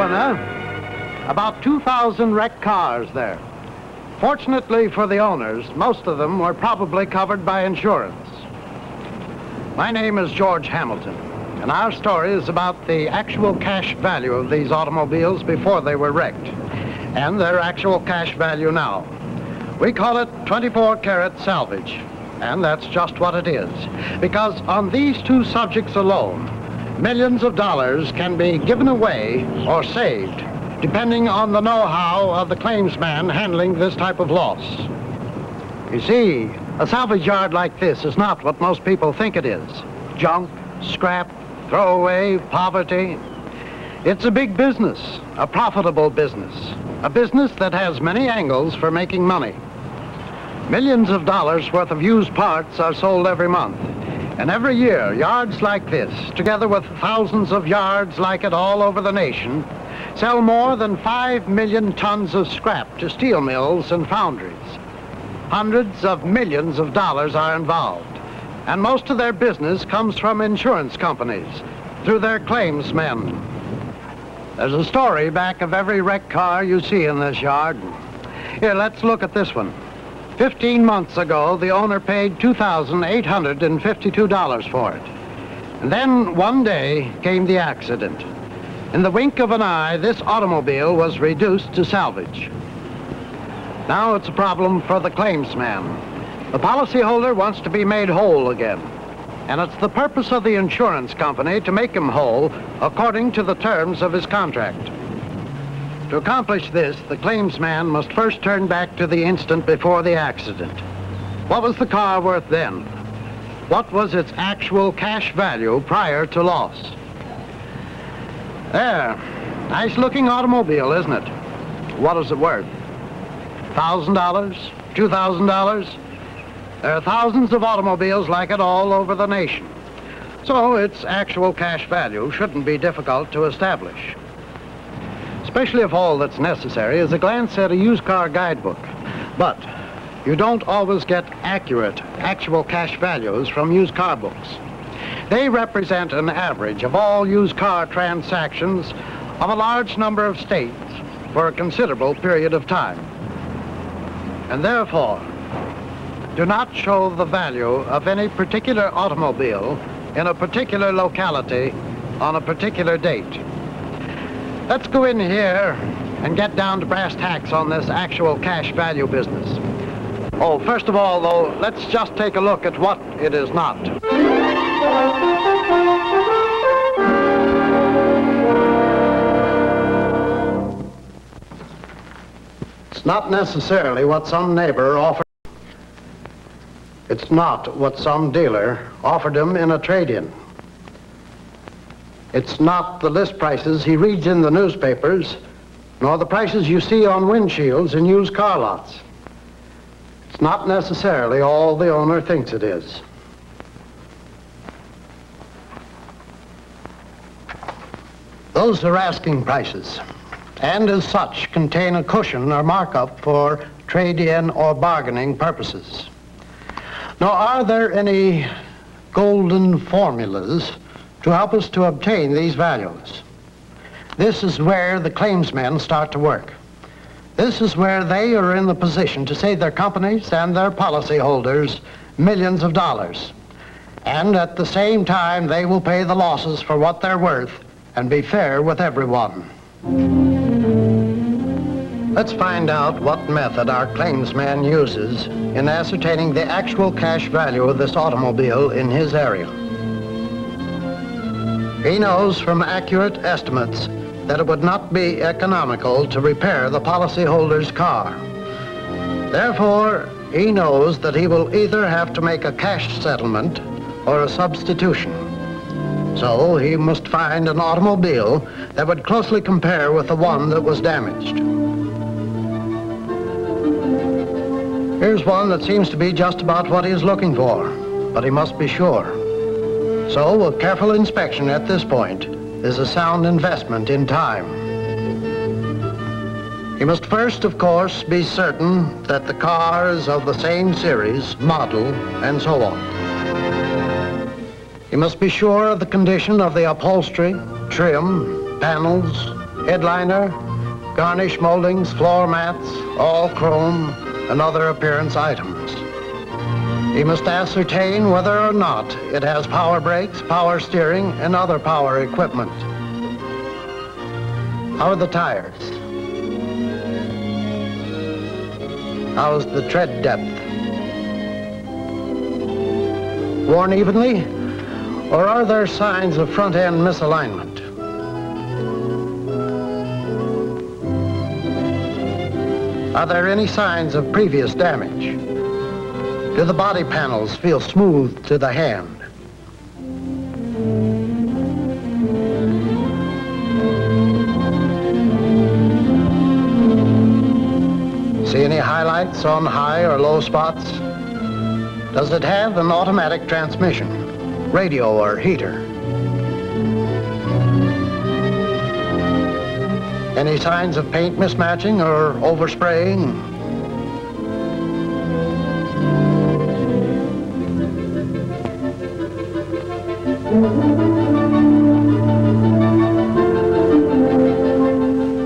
one, huh? About 2,000 wrecked cars there. Fortunately for the owners, most of them were probably covered by insurance. My name is George Hamilton, and our story is about the actual cash value of these automobiles before they were wrecked, and their actual cash value now. We call it 24 Karat Salvage, and that's just what it is, because on these two subjects alone, millions of dollars can be given away or saved, depending on the know-how of the claimsman handling this type of loss. You see, a salvage yard like this is not what most people think it is. Junk, scrap, throwaway, poverty. It's a big business, a profitable business, a business that has many angles for making money. Millions of dollars worth of used parts are sold every month. And every year, yards like this, together with thousands of yards like it all over the nation, sell more than 5 million tons of scrap to steel mills and foundries. Hundreds of millions of dollars are involved, and most of their business comes from insurance companies through their claimsmen. There's a story back of every wrecked car you see in this yard. Here, let's look at this one. 15 months ago, the owner paid $2,852 for it. And then one day came the accident. In the wink of an eye, this automobile was reduced to salvage. Now it's a problem for the claimsman. The policyholder wants to be made whole again. And it's the purpose of the insurance company to make him whole according to the terms of his contract. To accomplish this, the claimsman must first turn back to the instant before the accident. What was the car worth then? What was its actual cash value prior to loss? There, nice-looking automobile, isn't it? What is it worth? $1,000? $2,000? There are thousands of automobiles like it all over the nation. So its actual cash value shouldn't be difficult to establish. Especially if all that's necessary is a glance at a used car guidebook. But you don't always get accurate, actual cash values from used car books. They represent an average of all used car transactions of a large number of states for a considerable period of time. And therefore, do not show the value of any particular automobile in a particular locality on a particular date. Let's go in here and get down to brass tacks on this actual cash value business. Oh, first of all, though, let's just take a look at what it is not. It's not necessarily what some neighbor offered. It's not what some dealer offered him in a trade-in. It's not the list prices he reads in the newspapers, nor the prices you see on windshields in used car lots. It's not necessarily all the owner thinks it is. Those are asking prices, and as such contain a cushion or markup for trade-in or bargaining purposes. Now, are there any golden formulas to help us to obtain these values? This is where the claimsmen start to work. This is where they are in the position to save their companies and their policyholders millions of dollars. And at the same time, they will pay the losses for what they're worth and be fair with everyone. Let's find out what method our claimsman uses in ascertaining the actual cash value of this automobile in his area. He knows from accurate estimates that it would not be economical to repair the policyholder's car. Therefore, he knows that he will either have to make a cash settlement or a substitution. So he must find an automobile that would closely compare with the one that was damaged. Here's one that seems to be just about what he is looking for, but he must be sure. So a careful inspection at this point is a sound investment in time. He must first, of course, be certain that the car is of the same series, model, and so on. He must be sure of the condition of the upholstery, trim, panels, headliner, garnish moldings, floor mats, all chrome, and other appearance items. He must ascertain whether or not it has power brakes, power steering, and other power equipment. How are the tires? How's the tread depth? Worn evenly, or are there signs of front-end misalignment? Are there any signs of previous damage? Do the body panels feel smooth to the hand? See any highlights on high or low spots? Does it have an automatic transmission, radio or heater? Any signs of paint mismatching or overspraying?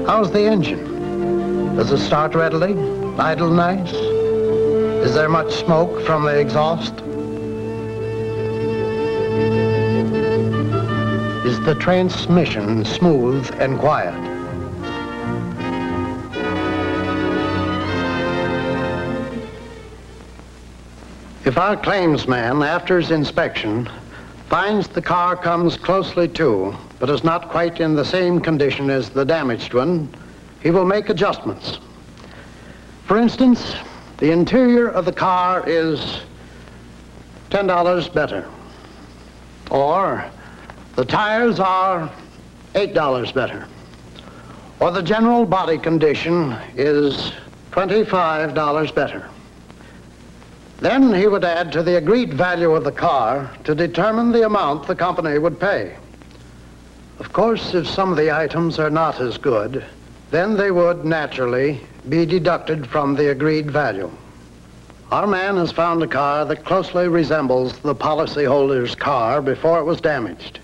How's the engine? Does it start readily? Idle nice? Is there much smoke from the exhaust? Is the transmission smooth and quiet? If our claimsman, after his inspection, finds the car comes closely to, but is not quite in the same condition as the damaged one, he will make adjustments. For instance, the interior of the car is $10 better. Or the tires are $8 better. Or the general body condition is $25 better. Then he would add to the agreed value of the car to determine the amount the company would pay. Of course, if some of the items are not as good, then they would naturally be deducted from the agreed value. Our man has found a car that closely resembles the policyholder's car before it was damaged.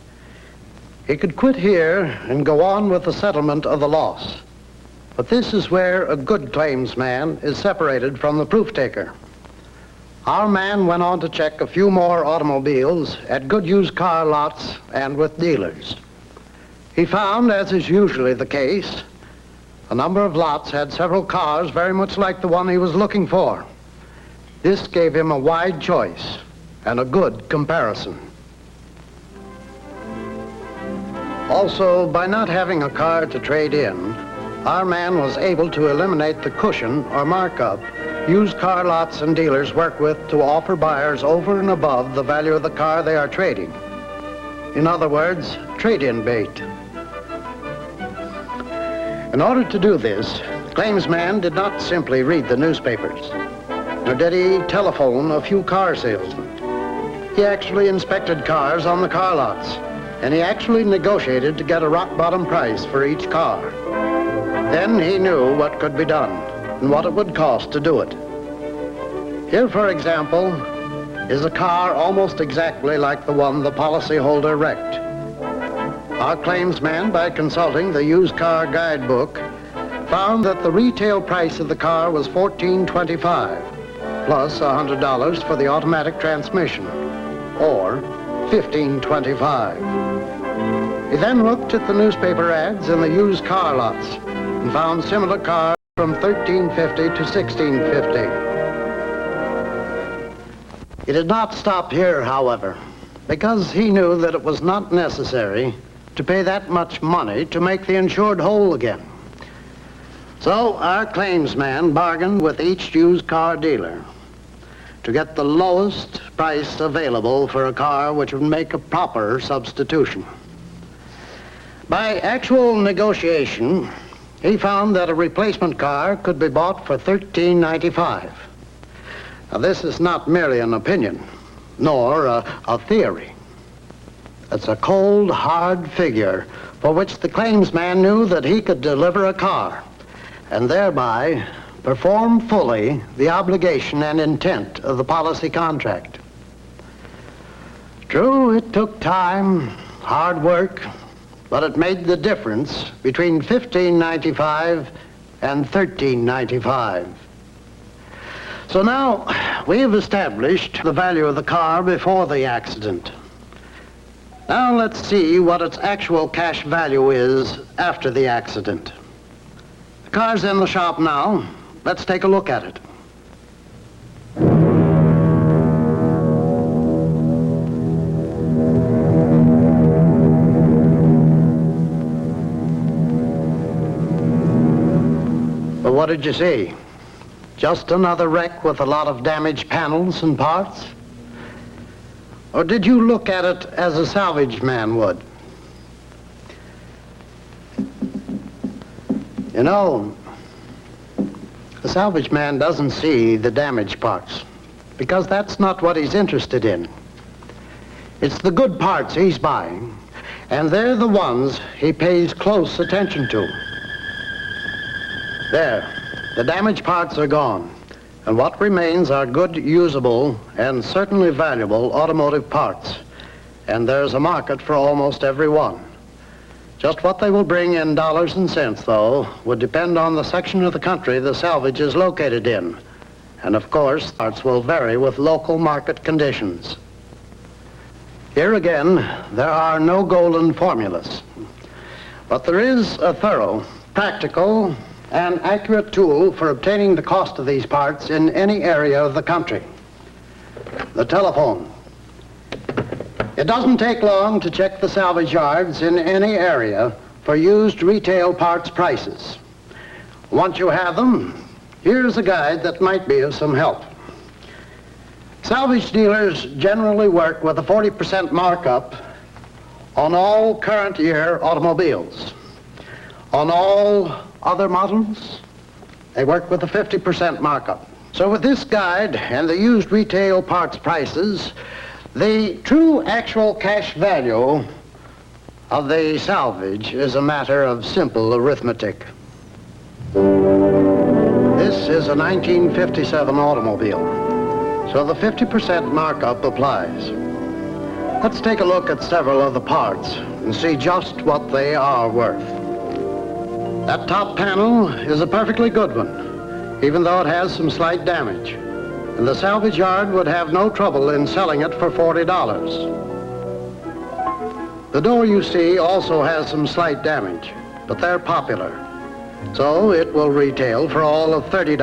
He could quit here and go on with the settlement of the loss. But this is where a good claimsman is separated from the proof taker. Our man went on to check a few more automobiles at good used car lots and with dealers. He found, as is usually the case, a number of lots had several cars very much like the one he was looking for. This gave him a wide choice and a good comparison. Also, by not having a car to trade in, our man was able to eliminate the cushion or markup used car lots and dealers work with to offer buyers over and above the value of the car they are trading. In other words, trade-in bait. In order to do this, the claimsman did not simply read the newspapers, nor did he telephone a few car salesmen. He actually inspected cars on the car lots, and he actually negotiated to get a rock-bottom price for each car. Then he knew what could be done and what it would cost to do it. Here, for example, is a car almost exactly like the one the policyholder wrecked. Our claimsman, by consulting the used car guidebook, found that the retail price of the car was $14.25, plus $100 for the automatic transmission, or $15.25. He then looked at the newspaper ads in the used car lots and found similar cars from $13.50 to $16.50. He did not stop here, however, because he knew that it was not necessary to pay that much money to make the insured whole again. So our claimsman bargained with each used car dealer to get the lowest price available for a car which would make a proper substitution. By actual negotiation, he found that a replacement car could be bought for $13.95. Now, this is not merely an opinion, nor a theory. It's a cold, hard figure for which the claimsman knew that he could deliver a car and thereby perform fully the obligation and intent of the policy contract. True, it took time, hard work, but it made the difference between $15.95 and $13.95. So now we have established the value of the car before the accident. Now let's see what its actual cash value is after the accident. The car's in the shop now. Let's take a look at it. But what did you see? Just another wreck with a lot of damaged panels and parts? Or did you look at it as a salvage man would? You know, the salvage man doesn't see the damaged parts because that's not what he's interested in. It's the good parts he's buying, and they're the ones he pays close attention to. There, the damaged parts are gone. And what remains are good, usable, and certainly valuable automotive parts. And there's a market for almost every one. Just what they will bring in dollars and cents, though, would depend on the section of the country the salvage is located in. And of course, parts will vary with local market conditions. Here again, there are no golden formulas. But there is a thorough, practical, an accurate tool for obtaining the cost of these parts in any area of the country. The telephone. It doesn't take long to check the salvage yards in any area for used retail parts prices. Once you have them, here's a guide that might be of some help. Salvage dealers generally work with a 40% markup on all current year automobiles. On all other models, they work with a 50% markup. So with this guide and the used retail parts prices, the true actual cash value of the salvage is a matter of simple arithmetic. This is a 1957 automobile, so the 50% markup applies. Let's take a look at several of the parts and see just what they are worth. That top panel is a perfectly good one, even though it has some slight damage. And the salvage yard would have no trouble in selling it for $40. The door you see also has some slight damage, but they're popular. So it will retail for all of $30.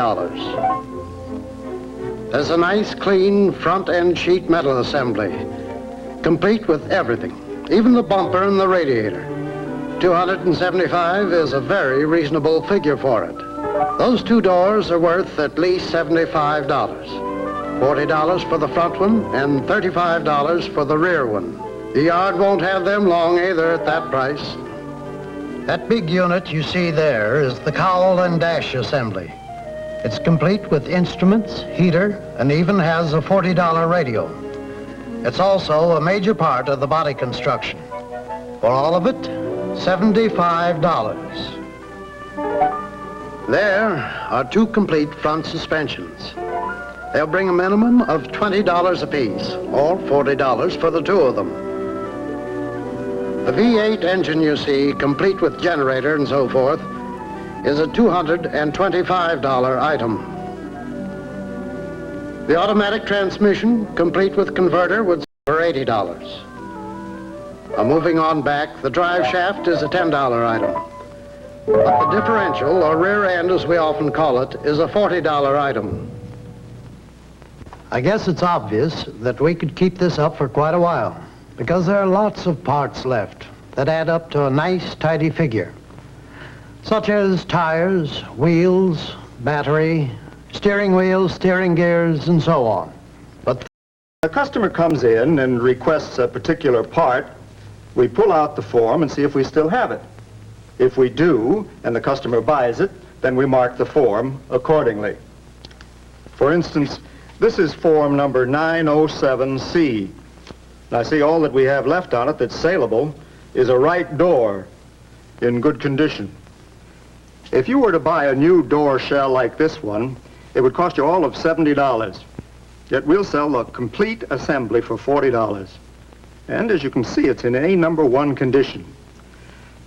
There's a nice, clean front-end sheet metal assembly, complete with everything, even the bumper and the radiator. $275 is a very reasonable figure for it. Those two doors are worth at least $75. $40 for the front one and $35 for the rear one. The yard won't have them long either at that price. That big unit you see there is the cowl and dash assembly. It's complete with instruments, heater, and even has a $40 radio. It's also a major part of the body construction. For all of it, $75. There are two complete front suspensions. They'll bring a minimum of $20 apiece, or $40 for the two of them. The V8 engine you see, complete with generator and so forth, is a $225 item. The automatic transmission, complete with converter, would sell for $80. Moving on back, the drive shaft is a $10 item. But the differential, or rear end as we often call it, is a $40 item. I guess it's obvious that we could keep this up for quite a while, because there are lots of parts left that add up to a nice, tidy figure, such as tires, wheels, battery, steering wheels, steering gears, and so on. But the customer comes in and requests a particular part. We pull out the form and see if we still have it. If we do, and the customer buys it, then we mark the form accordingly. For instance, this is form number 907C. Now see, all that we have left on it that's saleable is a right door in good condition. If you were to buy a new door shell like this one, it would cost you all of $70. Yet we'll sell the complete assembly for $40. And as you can see, it's in A number 1 condition.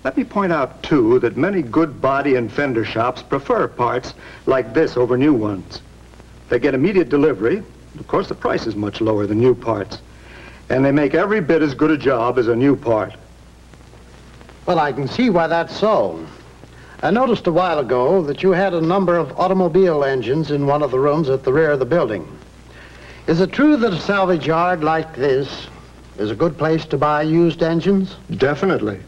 Let me point out, too, that many good body and fender shops prefer parts like this over new ones. They get immediate delivery. Of course, the price is much lower than new parts. And they make every bit as good a job as a new part. Well, I can see why that's so. I noticed a while ago that you had a number of automobile engines in one of the rooms at the rear of the building. Is it true that a salvage yard like this is a good place to buy used engines? Definitely.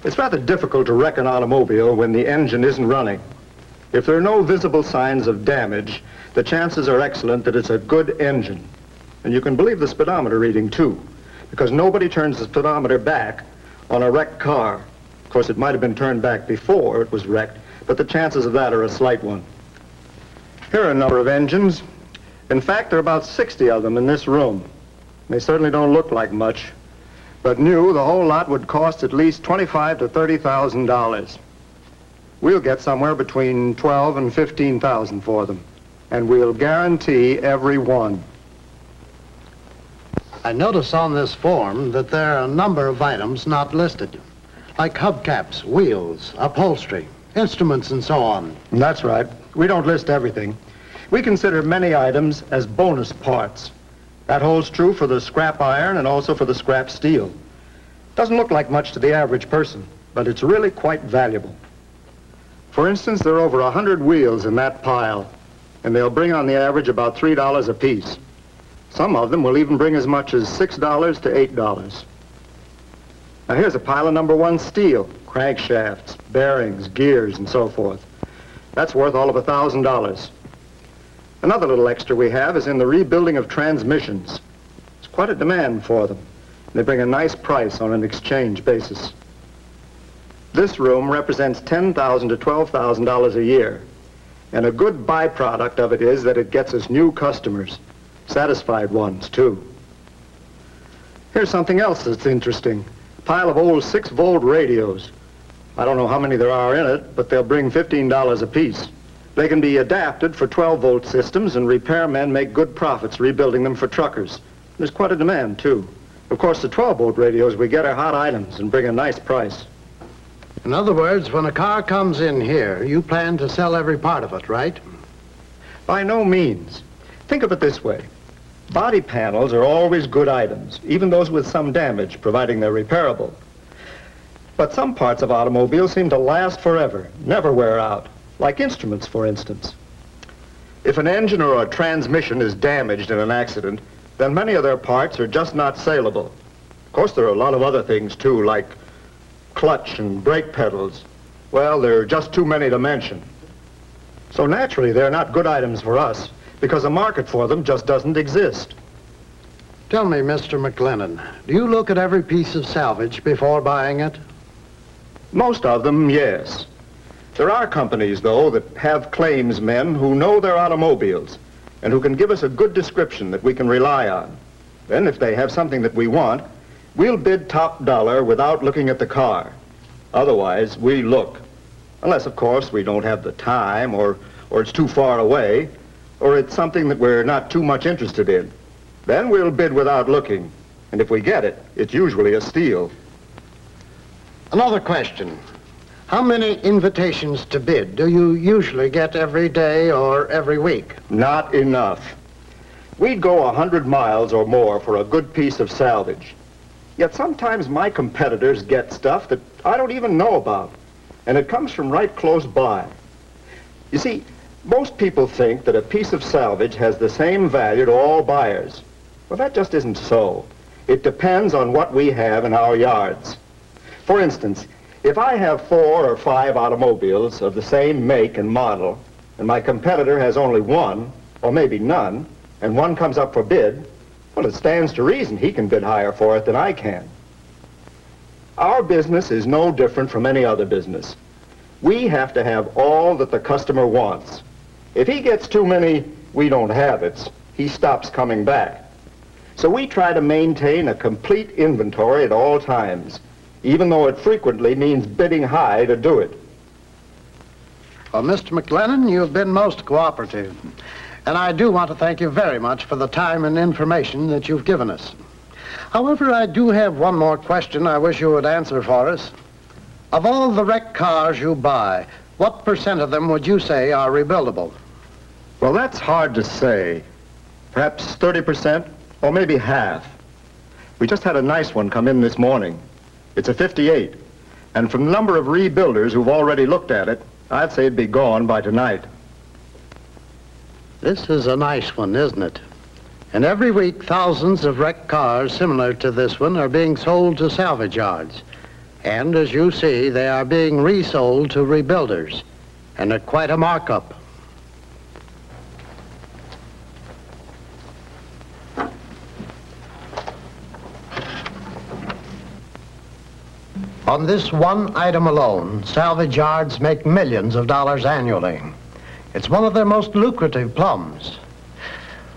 It's rather difficult to wreck an automobile when the engine isn't running. If there are no visible signs of damage, the chances are excellent that it's a good engine. And you can believe the speedometer reading, too, because nobody turns the speedometer back on a wrecked car. Of course, it might have been turned back before it was wrecked, but the chances of that are a slight one. Here are a number of engines. In fact, there are about 60 of them in this room. They certainly don't look like much. But new, the whole lot would cost at least $25,000 to $30,000. We'll get somewhere between $12,000 and $15,000 for them, and we'll guarantee every one. I notice on this form that there are a number of items not listed, like hubcaps, wheels, upholstery, instruments, and so on. That's right. We don't list everything. We consider many items as bonus parts. That holds true for the scrap iron and also for the scrap steel. Doesn't look like much to the average person, but it's really quite valuable. For instance, there are over 100 wheels in that pile, and they'll bring on the average about $3 a piece. Some of them will even bring as much as $6 to $8. Now here's a pile of number 1 steel, crankshafts, bearings, gears, and so forth. That's worth all of $1,000. Another little extra we have is in the rebuilding of transmissions. There's quite a demand for them. They bring a nice price on an exchange basis. This room represents $10,000 to $12,000 a year. And a good byproduct of it is that it gets us new customers. Satisfied ones, too. Here's something else that's interesting. A pile of old 6-volt radios. I don't know how many there are in it, but they'll bring $15 a piece. They can be adapted for 12-volt systems, and repairmen make good profits rebuilding them for truckers. There's quite a demand, too. Of course, the 12-volt radios we get are hot items and bring a nice price. In other words, when a car comes in here, you plan to sell every part of it, right? By no means. Think of it this way. Body panels are always good items, even those with some damage, providing they're repairable. But some parts of automobiles seem to last forever, never wear out. Like instruments, for instance. If an engine or a transmission is damaged in an accident, then many of their parts are just not saleable. Of course, there are a lot of other things, too, like clutch and brake pedals. Well, there are just too many to mention. So naturally, they're not good items for us, because a market for them just doesn't exist. Tell me, Mr. McLennan, do you look at every piece of salvage before buying it? Most of them, yes. There are companies, though, that have claims men who know their automobiles and who can give us a good description that we can rely on. Then, if they have something that we want, we'll bid top dollar without looking at the car. Otherwise, we look. Unless, of course, we don't have the time, or it's too far away, or it's something that we're not too much interested in. Then we'll bid without looking. And if we get it, it's usually a steal. Another question. How many invitations to bid do you usually get every day or every week? Not enough. We'd go 100 miles or more for a good piece of salvage. Yet sometimes my competitors get stuff that I don't even know about, and it comes from right close by. You see, most people think that a piece of salvage has the same value to all buyers. Well, that just isn't so. It depends on what we have in our yards. For instance, if I have 4 or 5 automobiles of the same make and model, and my competitor has only one, or maybe none, and one comes up for bid, well, it stands to reason he can bid higher for it than I can. Our business is no different from any other business. We have to have all that the customer wants. If he gets too many we don't have it's, he stops coming back. So we try to maintain a complete inventory at all times, even though it frequently means bidding high to do it. Well, Mr. McLennan, you've been most cooperative. And I do want to thank you very much for the time and information that you've given us. However, I do have one more question I wish you would answer for us. Of all the wrecked cars you buy, what percent of them would you say are rebuildable? Well, that's hard to say. Perhaps 30%, or maybe half. We just had a nice one come in this morning. It's a 58. And from the number of rebuilders who've already looked at it, I'd say it'd be gone by tonight. This is a nice one, isn't it? And every week, thousands of wrecked cars similar to this one are being sold to salvage yards. And as you see, they are being resold to rebuilders, and at quite a markup. On this one item alone, salvage yards make millions of dollars annually. It's one of their most lucrative plums.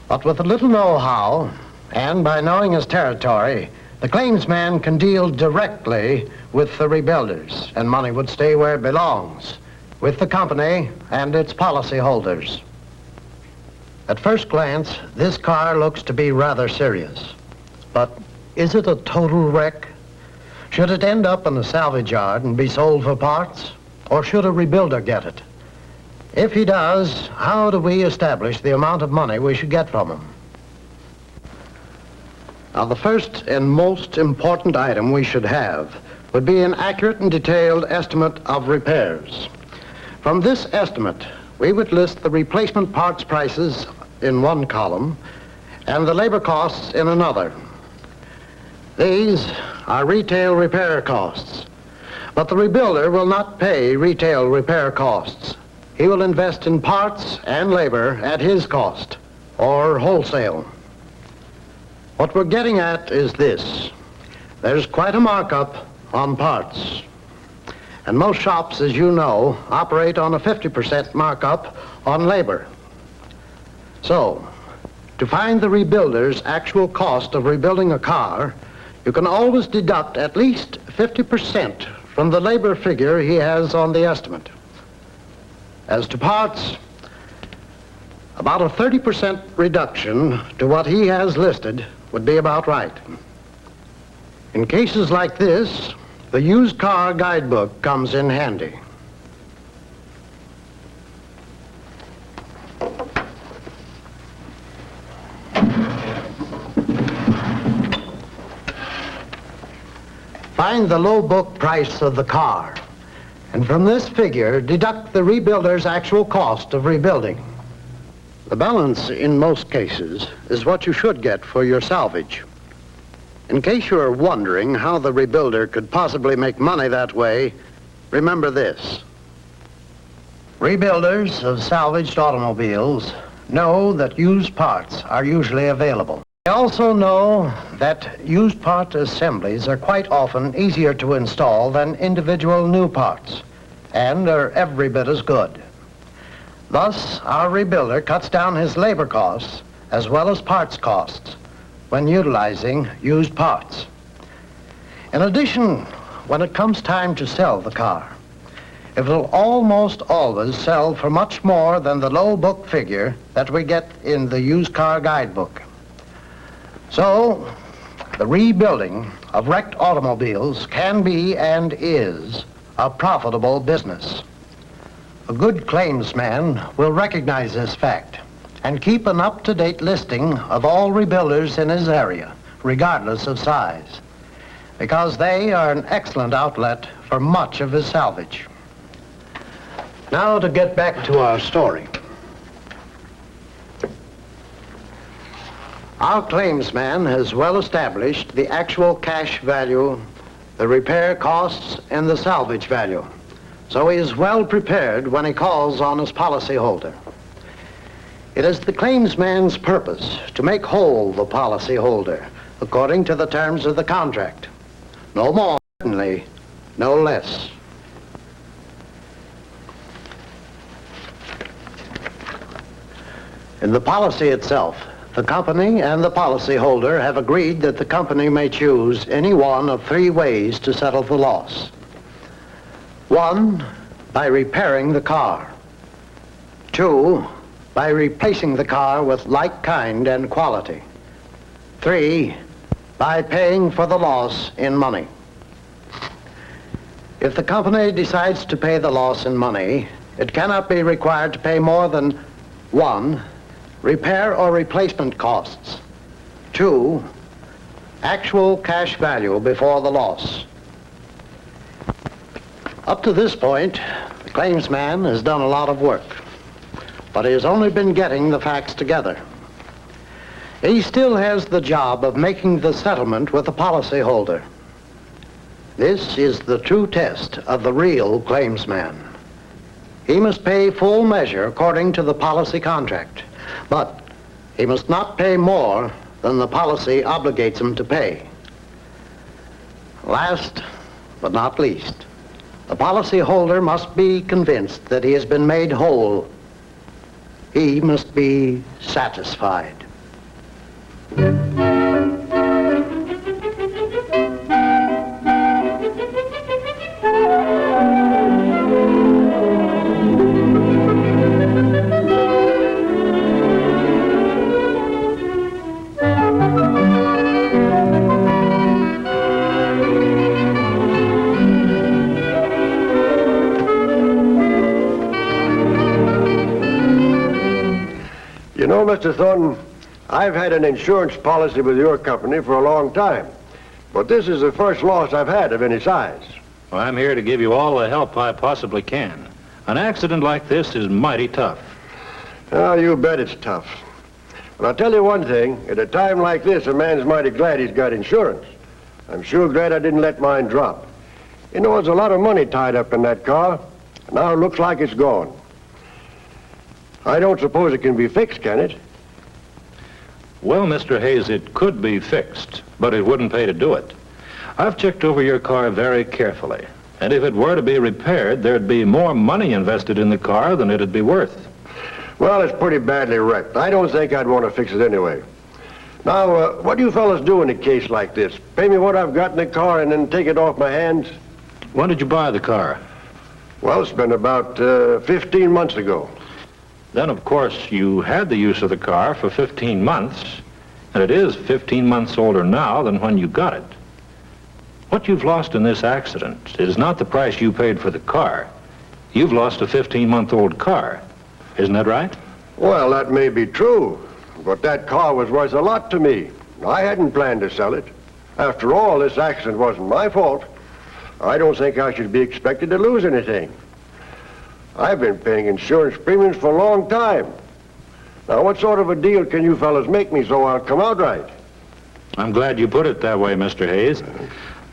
But with a little know-how, and by knowing his territory, the claims man can deal directly with the rebuilders, and money would stay where it belongs, with the company and its policyholders. At first glance, this car looks to be rather serious. But is it a total wreck? Should it end up in a salvage yard and be sold for parts, or should a rebuilder get it? If he does, how do we establish the amount of money we should get from him? Now, the first and most important item we should have would be an accurate and detailed estimate of repairs. From this estimate, we would list the replacement parts prices in one column and the labor costs in another. These are retail repair costs, but the rebuilder will not pay retail repair costs. He will invest in parts and labor at his cost, or wholesale. What we're getting at is this. There's quite a markup on parts. And most shops, as you know, operate on a 50% markup on labor. So, to find the rebuilder's actual cost of rebuilding a car, you can always deduct at least 50% from the labor figure he has on the estimate. As to parts, about a 30% reduction to what he has listed would be about right. In cases like this, the used car guidebook comes in handy. Find the low book price of the car, and from this figure, deduct the rebuilder's actual cost of rebuilding. The balance, in most cases, is what you should get for your salvage. In case you are wondering how the rebuilder could possibly make money that way, remember this. Rebuilders of salvaged automobiles know that used parts are usually available. They also know that used part assemblies are quite often easier to install than individual new parts, and are every bit as good. Thus, our rebuilder cuts down his labor costs as well as parts costs when utilizing used parts. In addition, when it comes time to sell the car, it will almost always sell for much more than the low book figure that we get in the used car guidebook. So, the rebuilding of wrecked automobiles can be and is a profitable business. A good claimsman will recognize this fact and keep an up-to-date listing of all rebuilders in his area, regardless of size, because they are an excellent outlet for much of his salvage. Now to get back to our story. Our claimsman has well established the actual cash value, the repair costs, and the salvage value. So he is well prepared when he calls on his policyholder. It is the claimsman's purpose to make whole the policyholder according to the terms of the contract. No more, certainly, no less. In the policy itself, the company and the policyholder have agreed that the company may choose any one of three ways to settle the loss. One, by repairing the car. Two, by replacing the car with like kind and quality. Three, by paying for the loss in money. If the company decides to pay the loss in money, it cannot be required to pay more than 1, repair or replacement costs, 2, actual cash value before the loss. Up to this point, the claimsman has done a lot of work, but he has only been getting the facts together. He still has the job of making the settlement with the policyholder. This is the true test of the real claimsman. He must pay full measure according to the policy contract, but he must not pay more than the policy obligates him to pay. Last but not least, the policyholder must be convinced that he has been made whole. He must be satisfied. You know, Mr. Thornton, I've had an insurance policy with your company for a long time, but this is the first loss I've had of any size. Well, I'm here to give you all the help I possibly can. An accident like this is mighty tough. Oh, you bet it's tough. But I'll tell you one thing, at a time like this, a man's mighty glad he's got insurance. I'm sure glad I didn't let mine drop. You know, there's a lot of money tied up in that car. Now it looks like it's gone. I don't suppose it can be fixed, can it? Well, Mr. Hayes, it could be fixed, but it wouldn't pay to do it. I've checked over your car very carefully, and if it were to be repaired, there'd be more money invested in the car than it'd be worth. Well, it's pretty badly wrecked. I don't think I'd want to fix it anyway. Now, what do you fellas do in a case like this? Pay me what I've got in the car and then take it off my hands? When did you buy the car? Well, it's been about 15 months ago. Then, of course, you had the use of the car for 15 months, and it is 15 months older now than when you got it. What you've lost in this accident is not the price you paid for the car. You've lost a 15-month-old car. Isn't that right? Well, that may be true, but that car was worth a lot to me. I hadn't planned to sell it. After all, this accident wasn't my fault. I don't think I should be expected to lose anything. I've been paying insurance premiums for a long time. Now, what sort of a deal can you fellas make me so I'll come out right? I'm glad you put it that way, Mr. Hayes.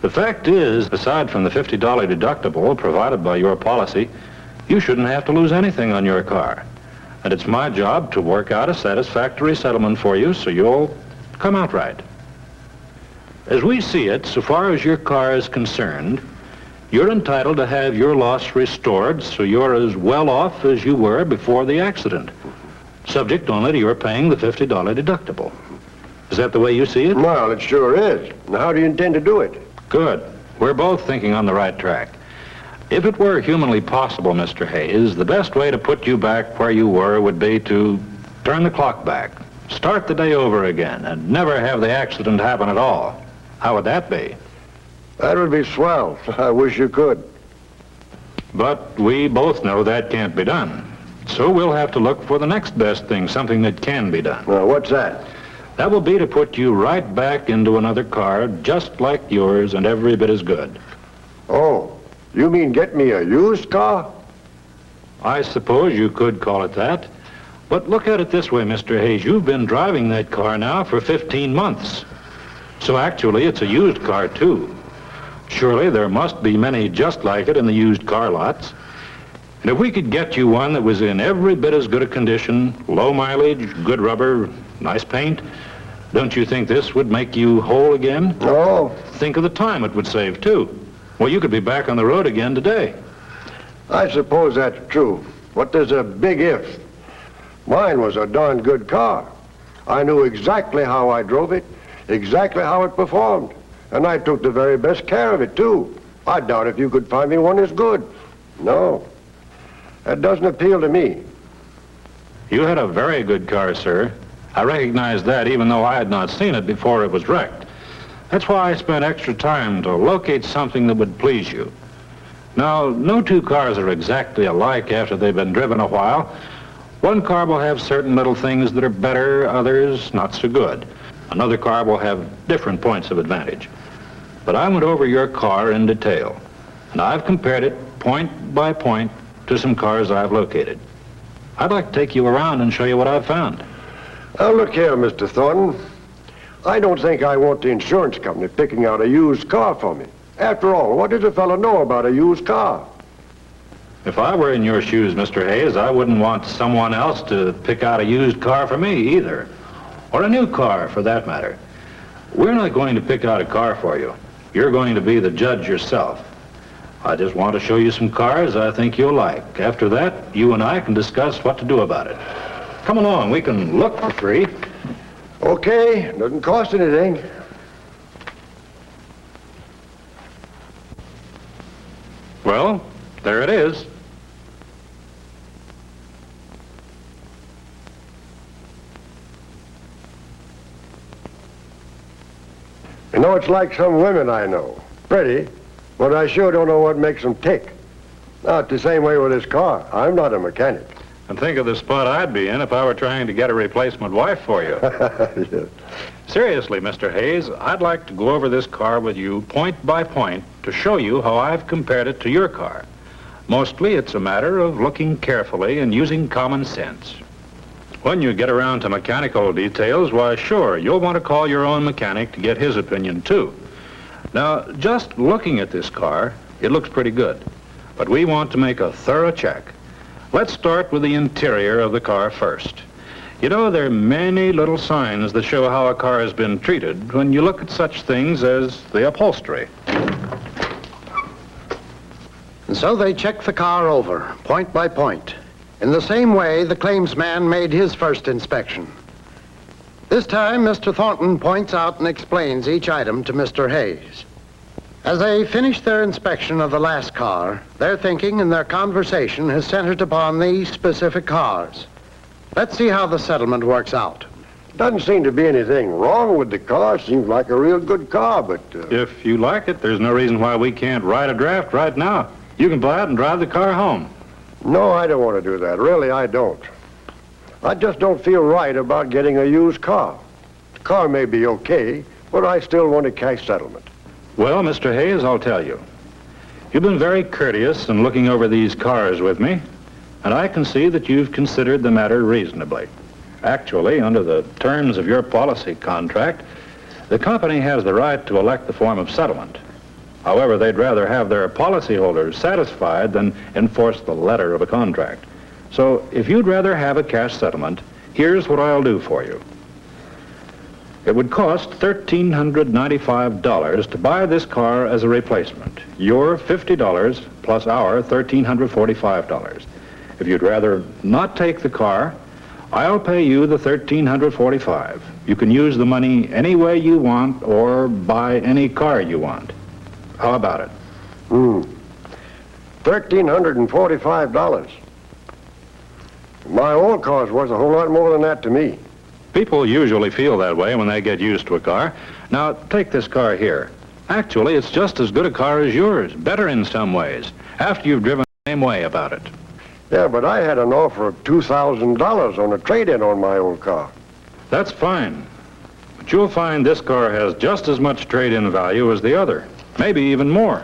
The fact is, aside from the $50 deductible provided by your policy, you shouldn't have to lose anything on your car. And it's my job to work out a satisfactory settlement for you so you'll come out right. As we see it, so far as your car is concerned, you're entitled to have your loss restored so you're as well off as you were before the accident, subject only to your paying the $50 deductible. Is that the way you see it? Well, it sure is. Now, how do you intend to do it? Good. We're both thinking on the right track. If it were humanly possible, Mr. Hayes, the best way to put you back where you were would be to turn the clock back, start the day over again, and never have the accident happen at all. How would that be? That would be swell. I wish you could. But we both know that can't be done. So we'll have to look for the next best thing, something that can be done. Well, what's that? That will be to put you right back into another car just like yours and every bit as good. Oh, you mean get me a used car? I suppose you could call it that. But look at it this way, Mr. Hayes. You've been driving that car now for 15 months. So actually, it's a used car, too. Surely there must be many just like it in the used car lots. And if we could get you one that was in every bit as good a condition, low mileage, good rubber, nice paint, don't you think this would make you whole again? Oh. Think of the time it would save, too. Well, you could be back on the road again today. I suppose that's true, but there's a big if. Mine was a darn good car. I knew exactly how I drove it, exactly how it performed. And I took the very best care of it, too. I doubt if you could find me one as good. No. That doesn't appeal to me. You had a very good car, sir. I recognize that even though I had not seen it before it was wrecked. That's why I spent extra time to locate something that would please you. Now, no two cars are exactly alike after they've been driven a while. One car will have certain little things that are better, others not so good. Another car will have different points of advantage. But I went over your car in detail, and I've compared it point by point to some cars I've located. I'd like to take you around and show you what I've found. Now, look here, Mr. Thornton. I don't think I want the insurance company picking out a used car for me. After all, what does a fellow know about a used car? If I were in your shoes, Mr. Hayes, I wouldn't want someone else to pick out a used car for me either. Or a new car, for that matter. We're not going to pick out a car for you. You're going to be the judge yourself. I just want to show you some cars I think you'll like. After that, you and I can discuss what to do about it. Come along, we can look for free. Okay, doesn't cost anything. Well, there it is. You know, it's like some women I know. Pretty, but I sure don't know what makes them tick. Now, it's the same way with this car. I'm not a mechanic. And think of the spot I'd be in if I were trying to get a replacement wife for you. Yeah. Seriously, Mr. Hayes, I'd like to go over this car with you point by point to show you how I've compared it to your car. Mostly, it's a matter of looking carefully and using common sense. When you get around to mechanical details, why, sure, you'll want to call your own mechanic to get his opinion, too. Now, just looking at this car, it looks pretty good. But we want to make a thorough check. Let's start with the interior of the car first. You know, there are many little signs that show how a car has been treated when you look at such things as the upholstery. And so they checked the car over, point by point, in the same way the claims man made his first inspection. This time, Mr. Thornton points out and explains each item to Mr. Hayes. As they finish their inspection of the last car, their thinking and their conversation has centered upon these specific cars. Let's see how the settlement works out. Doesn't seem to be anything wrong with the car. Seems like a real good car, but... If you like it, there's no reason why we can't write a draft right now. You can buy it and drive the car home. No, I don't want to do that. Really, I don't. I just don't feel right about getting a used car. The car may be okay, but I still want a cash settlement. Well, Mr. Hayes, I'll tell you. You've been very courteous in looking over these cars with me, and I can see that you've considered the matter reasonably. Actually, under the terms of your policy contract, the company has the right to elect the form of settlement. However, they'd rather have their policyholders satisfied than enforce the letter of a contract. So, if you'd rather have a cash settlement, here's what I'll do for you. It would cost $1,395 to buy this car as a replacement. Your $50 plus our $1,345. If you'd rather not take the car, I'll pay you the $1,345. You can use the money any way you want or buy any car you want. How about it? $1,345. My old car's worth a whole lot more than that to me. People usually feel that way when they get used to a car. Now, take this car here. Actually, it's just as good a car as yours, better in some ways, after you've driven the same way about it. Yeah, but I had an offer of $2,000 on a trade-in on my old car. That's fine. But you'll find this car has just as much trade-in value as the other, maybe even more.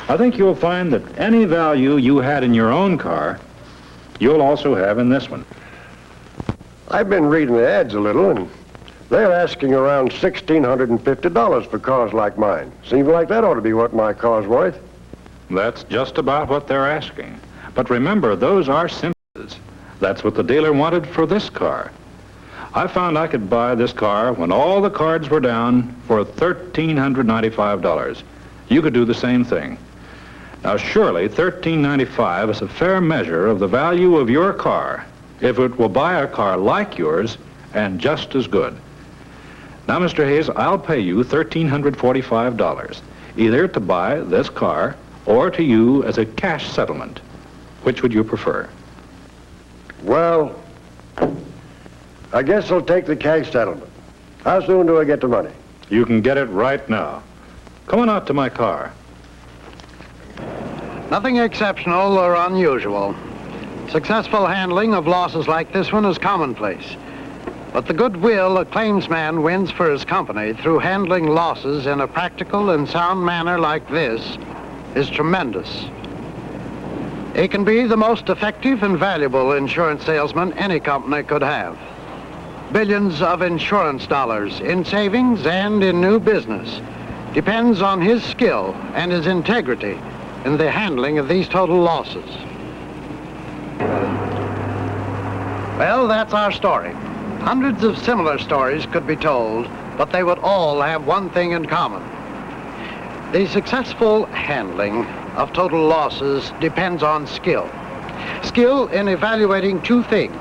I think you'll find that any value you had in your own car, you'll also have in this one. I've been reading the ads a little, and they're asking around $1,650 for cars like mine. Seems like that ought to be what my car's worth. That's just about what they're asking. But remember, those are simples. That's what the dealer wanted for this car. I found I could buy this car when all the cards were down for $1,395. You could do the same thing. Now, surely $1,395 is a fair measure of the value of your car if it will buy a car like yours and just as good. Now, Mr. Hayes, I'll pay you $1,345, either to buy this car or to you as a cash settlement. Which would you prefer? Well, I guess I'll take the cash settlement. How soon do I get the money? You can get it right now. Come on out to my car. Nothing exceptional or unusual. Successful handling of losses like this one is commonplace. But the goodwill a claimsman wins for his company through handling losses in a practical and sound manner like this is tremendous. He can be the most effective and valuable insurance salesman any company could have. Billions of insurance dollars in savings and in new business depends on his skill and his integrity in the handling of these total losses. Well, that's our story. Hundreds of similar stories could be told, but they would all have one thing in common. The successful handling of total losses depends on skill. Skill in evaluating two things.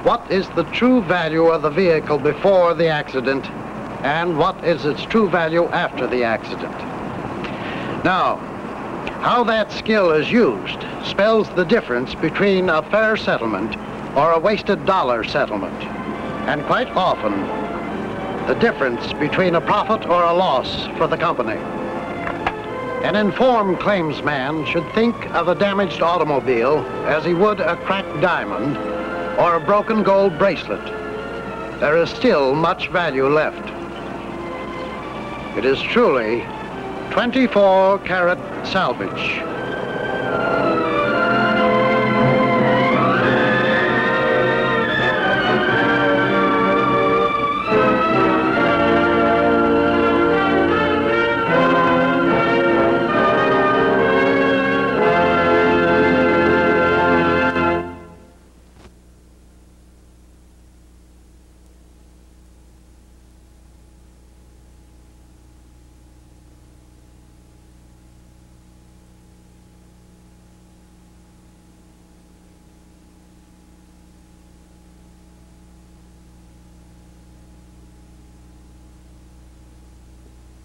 What is the true value of the vehicle before the accident, and what is its true value after the accident? Now, how that skill is used spells the difference between a fair settlement or a wasted dollar settlement, and quite often, the difference between a profit or a loss for the company. An informed claimsman should think of a damaged automobile as he would a cracked diamond or a broken gold bracelet. There is still much value left. It is truly 24 Karat Salvage.